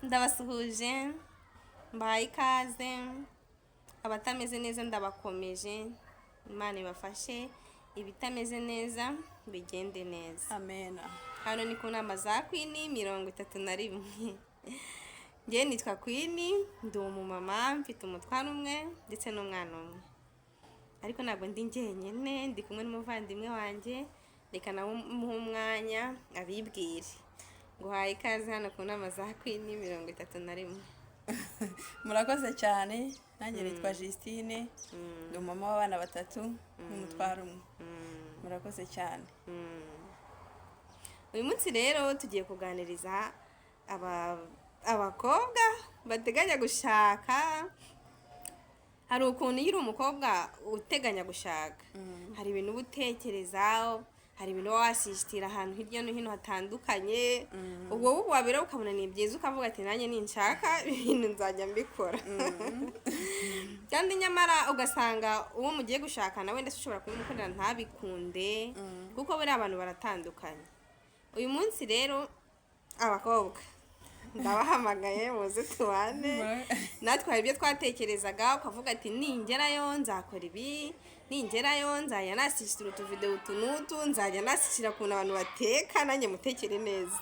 Ndabasuhuje mbahaye ikaze abatameze neza ndabakomeje Imana ibafashe ibitameze neza bigende neza. Amen. Hano ni ku nama za Queen 31. Njye nitwa Queen, ndi umumama mfite umutwaro umwe ndetse n'umwana umwe, ariko ntabwo ndi njyenyine, ndi kumwe n'umuvandimwe wanjye. Reka nawe umuhe umwanya abibwire. Nguhaye ikaze hano ku nama za Queen 31. Murakoze cyane. Nanjye nitwa Justine, ndi umama w'abana 3 n'umutwaro umwe. Murakoze cyane. Uyu munsi rero tugiye kuganiriza abakobwa bateganya gushaka. Hari ukuntu iyo uri umukobwa uteganya gushaka, hari ibintu uba utekerezaho, hari ibintu wasisitira ahantu hirya no hino hatandukanye. Ubwo wowe wabera ukabona ni byiza, ukavuga ati nanjye ninshaka ibintu nzajya mbikora. Kandi nyamara ugasanga uwo mugiye gushaka nawe ndetse ushobora kumukorera ntabikunde, kuko buri abantu baratandukanye. Uyu munsi rero abakobwa ndabahamagaye muze tubane natwe hari ibyo twatekerezaga, ukavuga ati ningerayo nzakora ibi, ningerayo nzajya nasisitira utuvideo utunutu, nzajya nasisitira ukuntu abantu bateka, nanjye mutekere neza.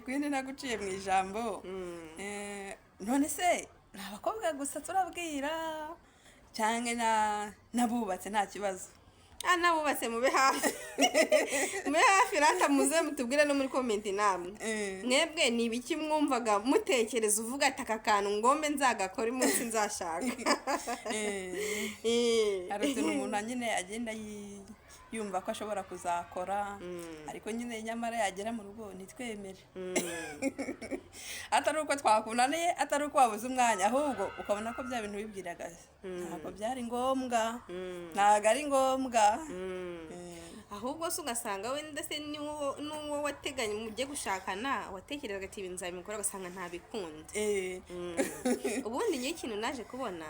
Queen naguciye mu ijambo. None se ni abakobwa gusa turabwira cyangwa nabubatse nta kibazo? Nabubatse mube hafi. Mube hafi rata muze mutubwire no muri comment namwe. Mwebwe ni ibiki mwumvaga mutekereza uvuga ati aka kantu ngombe nzagakora umunsi nzashaka? Hari utuntu umuntu nyine agenda yumva ko ashobora kuzakora, ariko nyine nyamara yagera mu rugo nitwemere. Atari uko twakunaniye, atari uko wabuze umwanya, ahubwo ukabona ko bya bintu wibwiraga ntabwo byari ngombwa, ntabwo ari ngombwa. Ahubwo se ugasanga wenda se n'uwo wateganya mugiye gushakana watekerezaga ati ibintu nzabikora, ugasanga ntabikunde. Ubundi ngiye ikintu naje kubona,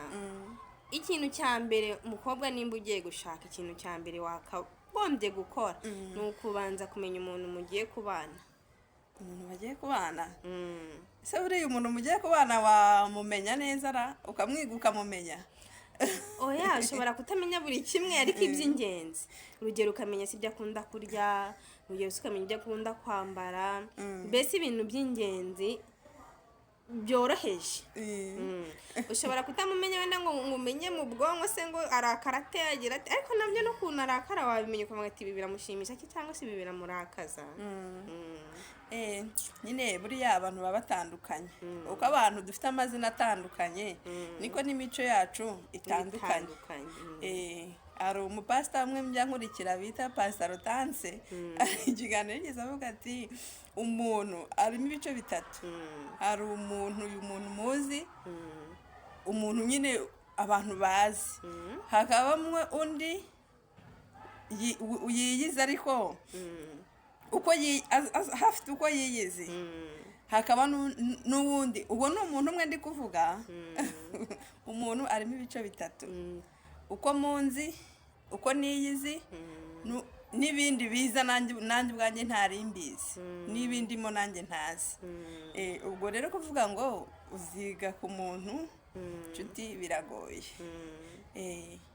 ikintu cya mbere umukobwa nimba ugiye gushaka, ikintu cya mbere wakagombye gukora ni ukubanza kumenya umuntu mugiye kubana. Umuntu bagiye kubana? Se buriya umuntu mugiye kubana wamumenya neza ukamwiga ukamumenya? Oya, ushobora kutamenya buri kimwe ariko iby'ingenzi. Urugero ukamenya si ibyo akunda kurya, urugero ukamenya ibyo akunda kwambara, mbese ibintu by'ingenzi byoroheje. Ushobora kutamumenya wenda ngo umenye mu bwonko se ngo arakara ate yagira ati, ariko nabyo no kuntu arakara wabimenya ukavuga ati ibi biramushimisha cyangwa se ibi biramurakaza. Nyine buriya abantu baba batandukanye, uko abantu dufite amazina atandukanye niko n'imico yacu itandukanye. Hari umupasita umwe njya nkurikira bita Pastor Rotanse, ikiganiro yigeze avuga ati umuntu arimo ibice bitatu. Hari umuntu, uyu muntu muzi, umuntu nyine abantu bazi, hakabamwe undi yiyize ariko uko hafite uko yiyize, hakaba n'uwundi. Uwo ni umuntu umwe ndi kuvuga. Umuntu arimo ibice bitatu, uko munzi, uko niyizi, n'ibindi biza nanjye ubwanjye ntari mbizi, n'ibindimo nanjye ntazi. Ubwo rero kuvuga ngo uziga ku muntu nshuti biragoye.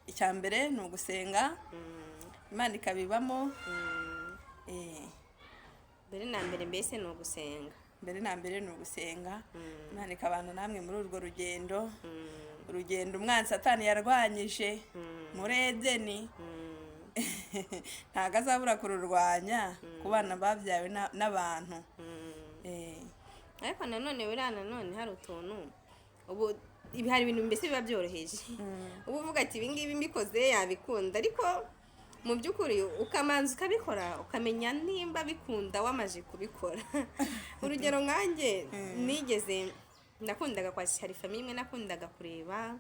Icya mbere ni ugusenga, Imana ikabibamo. Mbere na mbere mbese ni ugusenga. Mbere na mbere ni ugusenga, Imana ikabana namwe muri urwo rugendo. Urugendo umwanzi Satani yarwanyije muri Edeni, ntabwo azabura kururwanya ku bana babyawe n'abantu. Ariko nanone hari utuntu ubu hari ibintu mbese biba byoroheje. Ubu uvuga ati ibi ngibi mbikoze yabikunda, ariko mu by'ukuri ukamanza ukabikora ukamenya nimba bikunda wamaje kubikora. Urugero nkanjye nigeze nakundaga hari famille imwe nakundaga kureba,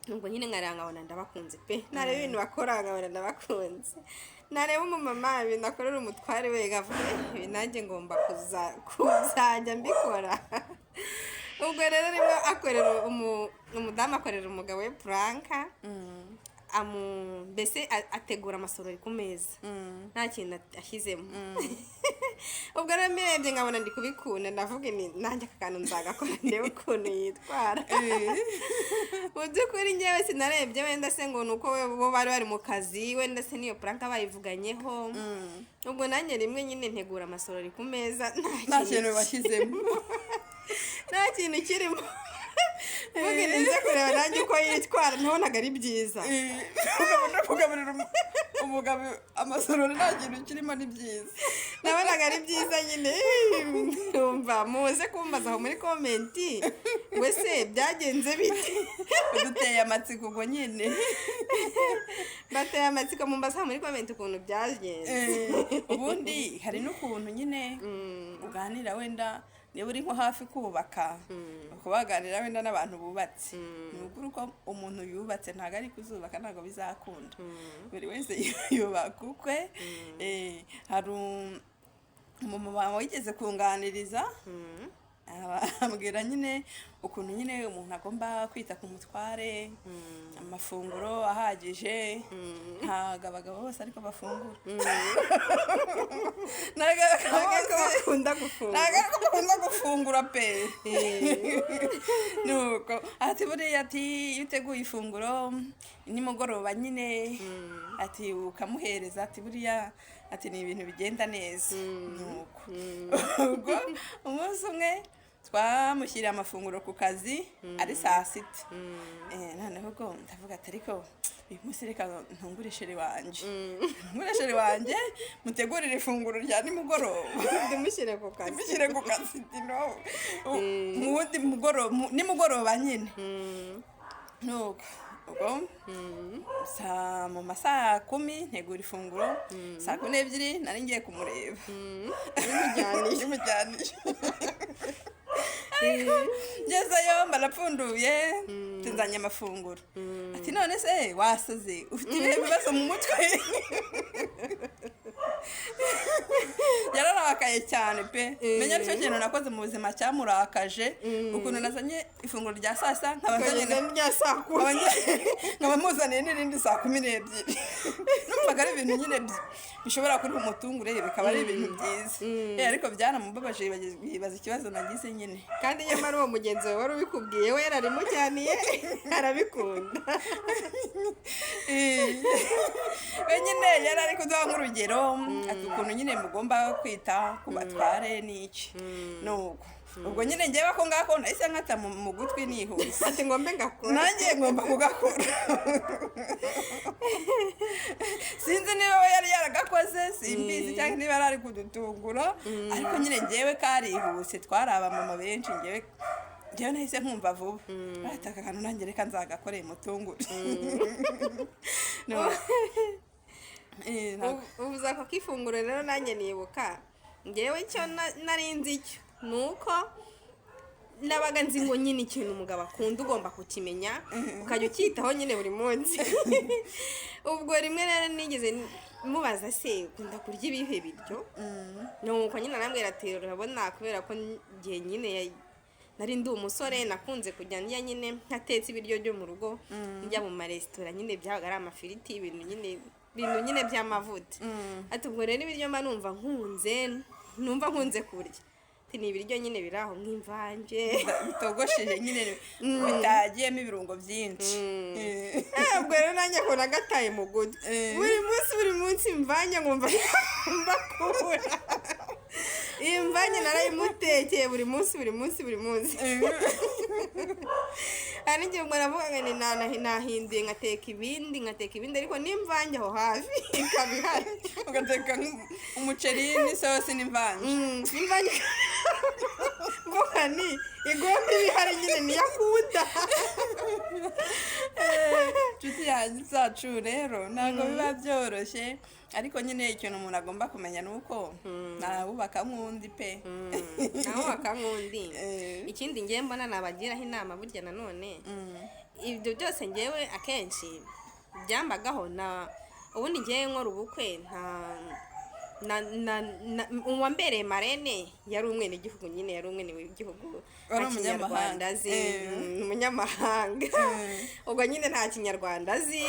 ubwo nyine nkabona ndabakunze pe, nareba ibintu bakora nkabona ndabakunze, nareba umumama ibintu akorera umutware we ngavuga ibi nanjye ngomba kuzajya mbikora. Ubwo rero rimwe umudamu akorera umugabo we puranka, mbese ategura amasorori ku meza nta kintu ashyizemo ubwo rero mbirebye nkabona ndi kubikunda ndavuga nanjye aka kantu nzagakora ndebe ukuntu yitwara mu by'ukuri njyewe sinarebye wenda se ngo ni uko bo bari bari mu kazi wenda se niyo puranka bayivuganyeho ubwo nanjye rimwe nyine ntegura amasorori ku meza nta kintu bashyizemo nta kintu kirimo mvuga neza kureba nanjye uko yitwara ntabonaga ari byiza kugaburira umugabo amasorori nta kintu kirimo ni byiza nabonaga ari byiza nyine numva muze kumbaza aho muri komenti wese byagenze bite duteye amatsiko ubwo nyine bateye amatsiko mumbaza muri komenti ukuntu byagenze ubundi hari n'ukuntu nyine uganira wenda niba uri nko hafi kubaka kubaganira wenda n'abantu bubatse ni ukuri ko umuntu yubatse ntabwo ari kuzubaka ntabwo bizakunda buri wese yubaka ukwe hari umumama wigeze kunganiriza ambwira nyine ukuntu nyine umuntu agomba kwita ku mutware amafunguro ahagije ntabwo abagabo bose ariko bafungura ntabwo bakunda gufungura pe nuko ati buriya ati iyo uteguye ifunguro nimugoroba nyine ati ukamuhereza ati buriya ati ni ibintu bigenda neza nuko ubwo umunsi umwe twamushyiriye amafunguro ku kazi ari 6:00 noneho ubwo ndavuga ati ariko uyu munsi reka ntungure sheri wanjye mutegurire ifunguro rya nimugoroba ndimushyire ku kazi mu wundi nimugoroba nyine nuko ubwo mu masaha 10 ntegura ifunguro 12:00 nari ngiye kumureba nimujyanisha ngezeyo mbarapfunduye tuzanye amafunguro ati none se wasaze ufite ibihe bibazo mu mutwe yararakaye cyane pe menya aricyo kintu nakoze mu buzima cyamurakaje ukuntu nazanye ifunguro rya saa sita nkaba muzaniye n'irindi 12:00 numvaga ari ibintu nyine bishobora kuri umutungure bikaba ari ibintu byiza ariko byaramubabaje yibaza ikibazo nagize nyine kandi nyamara uwo mugenzi wawe wari ubikubwiye we yararimujyaniye arabikunda we nyine yari ari kuduha nk'urugero ati ukuntu nyine mugomba kwita ku batware n'iki nuko ubwo nyine ngewe ako ngako nahise nkata mu gutwi nihuse ati ngombe ngakora nanjye ngomba kugakora sinzi niba we yari yaragakoze simbizi cyangwa niba yari ari kudutungura ariko nyine ngewe karihuse twari abamama benshi ngewe nahise nkumva vuba aka kantu nanjye reka nzagakoreye mutungure ubuze ako kifunguro rero nanjye nibuka ngewe icyo nari nzi icyo ni uko nabaga nzi ngo nyine ikintu umugabo akunda ugomba kukimenya ukajya ucyitaho nyine buri munsi ubwo rimwe rero nigeze mubaza se ukunda kurya ibihe biryo nuko nyine arambwira ati urabona kubera ko igihe nyine nari ndi umusore nakunze kujya ndya nyine ntatetse ibiryo byo mu rugo njya mu maresitora nyine byabaga ari amafiriti ibintu nyine by'amavuta ati ubwo rero ibiryo mba numva nkunze kurya ni ibiryo nyine biri aho nk'imvange bitogosheje nyine bitagiyemo ibirungo byinshi ubwo rero nanjye akora agataye mu gutwi buri munsi imvange nkumva mbakura iyi mvange narayimutekeye buri munsi hari igihe ngo navuga ngo nahinduye ngateka ibindi ariko n'imvange aho hafi ikaba ihari ugateka umuceri n'isosi n'imvange mvuga ni igomba iba ihari nyine niyo akunda inshuti yanjye zacu rero ntabwo biba byoroshye ariko nyine ikintu umuntu agomba kumenya ni uko ntawubaka nk'undi pe ntawubaka nk'undi ikindi ngewe mbona nabagiraho inama burya nanone ibyo byose ngewe akenshi byambagaho ubundi ngewe nkora ubukwe uwambereye marene yari umwenegihugu nyine, yari umwene w'igihugu, Wari nta kinyarwanda azi, ni umunyamahanga. Ubwo nyine nta kinyarwanda azi,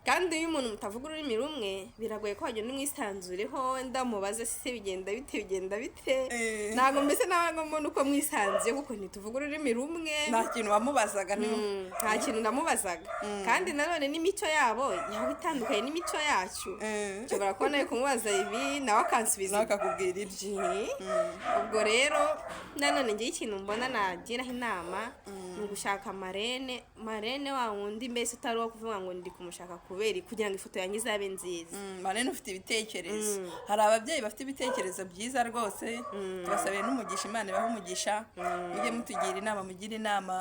kandi iyo umuntu mutavuga ururimi rumwe biragoye ko wagenda umwisanzureho ndamubaza se bigenda bite, ntabwo mbese ntabwo mbona uko mwisanzuye kuko ntituvuga ururimi rumwe. nta kintu wamubazaga nta kintu namubazaga, kandi nanone n'imico yabo yaba itandukanye n'imico yacu. nshobora kubona yo kumubaza ibi nawe akansubiza akakubwira ibyi. ubwo rero nanone ngewe ikintu mbona nagiraho inama ni ugushaka marene wa wundi mbese utari uwo kuvuga ngo ndi kumushaka kubera kugira ngo ifoto yanjye izabe nziza. marene ufite ibitekerezo. hari ababyeyi bafite ibitekerezo byiza rwose, tubasabiye n'umugisha, Imana ibahe umugisha, mujye mutugira inama, mugire inama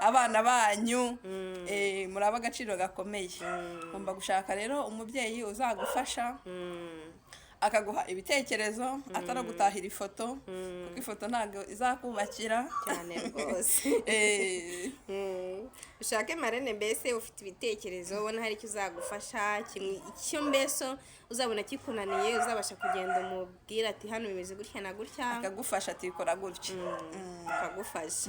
abana banyu, muri agaciro gakomeye. ugomba gushaka rero umubyeyi uzagufasha akaguha ibitekerezo, atari gutahira ifoto, kuko ifoto ntabwo izakubakira cyane rwose. ushake marene mbese ufite ibitekerezo, ubona hari icyo uzagufasha, icyo mbese uzabona kikunaniye uzabasha kugenda umubwira ati hano bimeze gutya na gutya, akagufasha ati bikora gutya, akagufasha.